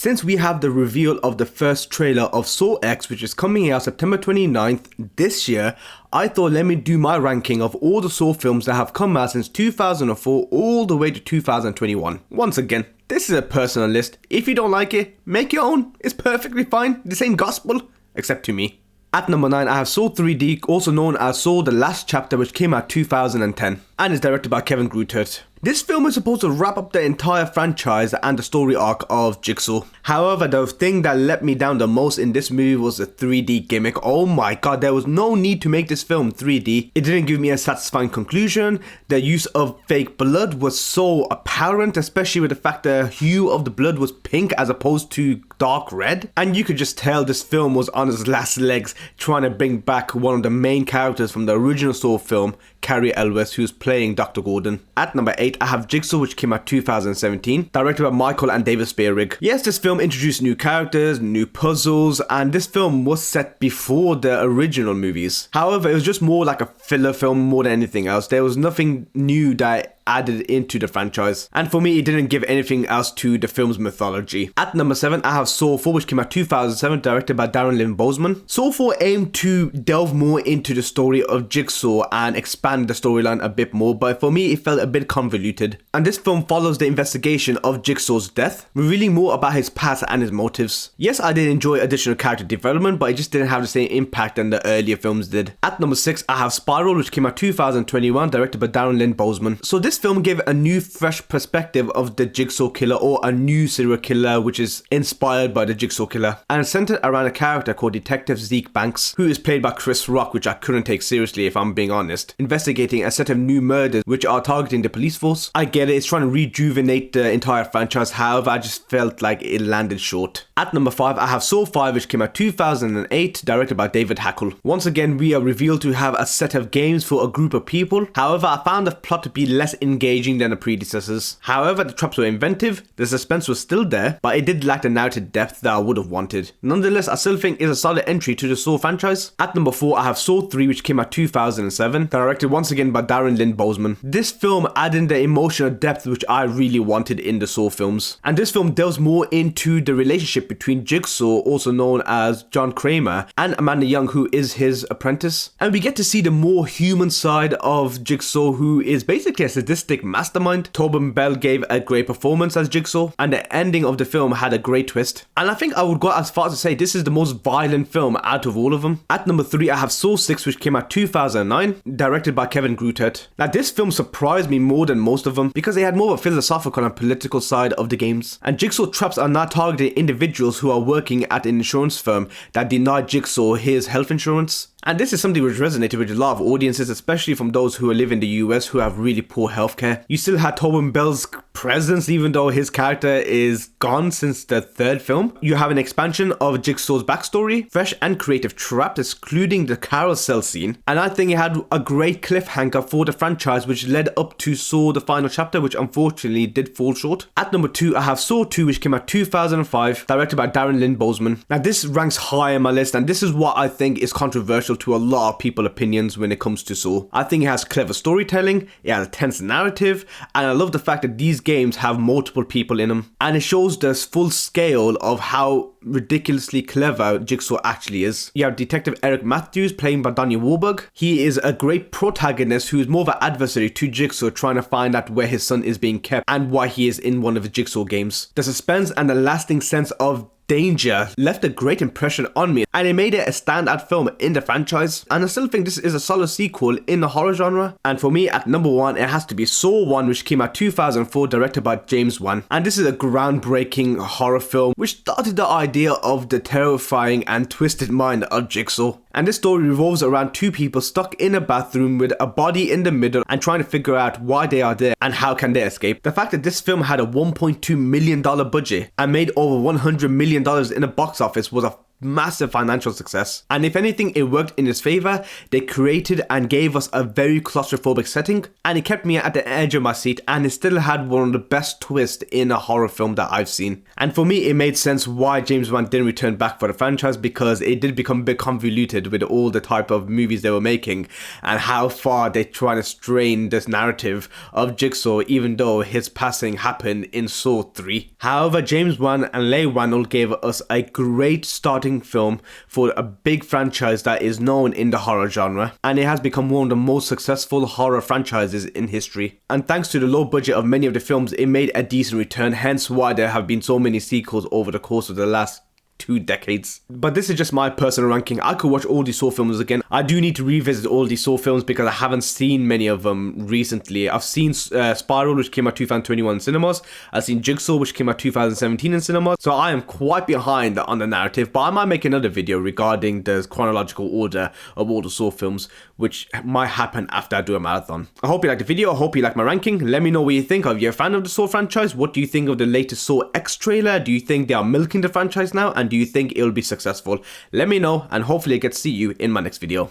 Since we have the reveal of the first trailer of Saw X, which is coming out September 29th this year, I thought let me do my ranking of all the Saw films that have come out since 2004 all the way to 2021. Once again, this is a personal list. If you don't like it, make your own. It's perfectly fine. This ain't gospel, except to me. At number 9, I have Saw 3D, also known as Saw The Last Chapter, which came out 2010 and is directed by Kevin Greutert. This film is supposed to wrap up the entire franchise and the story arc of Jigsaw. However, the thing that let me down the most in this movie was the 3D gimmick. Oh my god, there was no need to make this film 3D. It didn't give me a satisfying conclusion. The use of fake blood was so apparent, especially with the fact the hue of the blood was pink as opposed to dark red. And you could just tell this film was on its last legs, trying to bring back one of the main characters from the original Saw film, Cary Elwes, who's playing Dr. Gordon. At number 8, I have Jigsaw, which came out 2017, directed by Michael and David Spierig. Yes, this film introduced new characters, new puzzles, and this film was set before the original movies. However, it was just more like a filler film more than anything else. There was nothing new that added into the franchise, and for me it didn't give anything else to the film's mythology. At number 7, I have Saw 4, which came out 2007, directed by Darren Lynn Bousman. Saw 4 aimed to delve more into the story of Jigsaw and expand the storyline a bit more, but for me it felt a bit convoluted. And this film follows the investigation of Jigsaw's death, revealing more about his past and his motives. Yes, I did enjoy additional character development, but it just didn't have the same impact than the earlier films did. At number 6, I have Spiral, which came out 2021, directed by Darren Lynn Bousman. So this film gave a new fresh perspective of the Jigsaw killer, or a new serial killer which is inspired by the Jigsaw killer, and centered around a character called Detective Zeke Banks, who is played by Chris Rock, which I couldn't take seriously if I'm being honest, investigating a set of new murders which are targeting the police force. I get it, it's trying to rejuvenate the entire franchise, however I just felt like it landed short. At number 5, I have Saw 5, which came out 2008, directed by David Hackle. Once again, we are revealed to have a set of games for a group of people. However, I found the plot to be less engaging than the predecessors. However, the traps were inventive, the suspense was still there, but it did lack the narrative depth that I would have wanted. Nonetheless, I still think it's a solid entry to the Saw franchise. At number 4, I have Saw 3, which came out 2007, directed once again by Darren Lynn Bousman. This film added the emotional depth which I really wanted in the Saw films. And this film delves more into the relationship between Jigsaw, also known as John Kramer, and Amanda Young, who is his apprentice. And we get to see the more human side of Jigsaw, who is basically a sadistic mastermind. Tobin Bell gave a great performance as Jigsaw, and the ending of the film had a great twist. And I think I would go as far as to say this is the most violent film out of all of them. At number 3, I have Saw 6, which came out 2009, directed by Kevin Greutert. Now this film surprised me more than most of them because they had more of a philosophical and political side of the games. And Jigsaw traps are now targeting individuals who are working at an insurance firm that denied Jigsaw his health insurance. And this is something which resonated with a lot of audiences, especially from those who live in the US who have really poor healthcare. You still had Tobin Bell's presence even though his character is gone since the third film. You have an expansion of Jigsaw's backstory, fresh and creative traps, excluding the carousel scene. And I think it had a great cliffhanger for the franchise which led up to Saw the final chapter, which unfortunately did fall short. At number 2, I have Saw 2, which came out 2005, directed by Darren Lynn Bousman. Now this ranks high on my list, and this is what I think is controversial to a lot of people's opinions when it comes to Saw. I think it has clever storytelling, it has a tense narrative, and I love the fact that these games have multiple people in them, and it shows the full scale of how ridiculously clever Jigsaw actually is. You have Detective Eric Matthews playing by Donnie Wahlberg. He is a great protagonist who is more of an adversary to Jigsaw, trying to find out where his son is being kept and why he is in one of the Jigsaw games. The suspense and the lasting sense of danger left a great impression on me, and it made it a standout film in the franchise. And I still think this is a solid sequel in the horror genre. And for me, at number 1, it has to be Saw 1, which came out 2004, directed by James Wan. And this is a groundbreaking horror film which started the idea of the terrifying and twisted mind of Jigsaw. And this story revolves around two people stuck in a bathroom with a body in the middle and trying to figure out why they are there and how can they escape. The fact that this film had a $1.2 million budget and made over $100 million in the box office was a massive financial success. And if anything, it worked in its favor. They created and gave us a very claustrophobic setting, and it kept me at the edge of my seat, and it still had one of the best twists in a horror film that I've seen. And for me, it made sense why James Wan didn't return back for the franchise, because it did become a bit convoluted with all the type of movies they were making and how far they try to strain this narrative of Jigsaw, even though his passing happened in Saw 3. However, James Wan and Leigh Whannell gave us a great starting film for a big franchise that is known in the horror genre, and it has become one of the most successful horror franchises in history. And thanks to the low budget of many of the films, it made a decent return, hence why there have been so many sequels over the course of the last 2 decades. But this is just my personal ranking. I could watch all these Saw films again. I do need to revisit all these Saw films because I haven't seen many of them recently. I've seen Spiral, which came out 2021 in cinemas. I've seen Jigsaw, which came out 2017 in cinemas. So I am quite behind on the narrative, but I might make another video regarding the chronological order of all the Saw films, which might happen after I do a marathon. I hope you liked the video. I hope you like my ranking. Let me know what you think. Are you a fan of the Saw franchise? What do you think of the latest Saw X trailer? Do you think they are milking the franchise now? And do you think it'll be successful? Let me know, and hopefully I get to see you in my next video.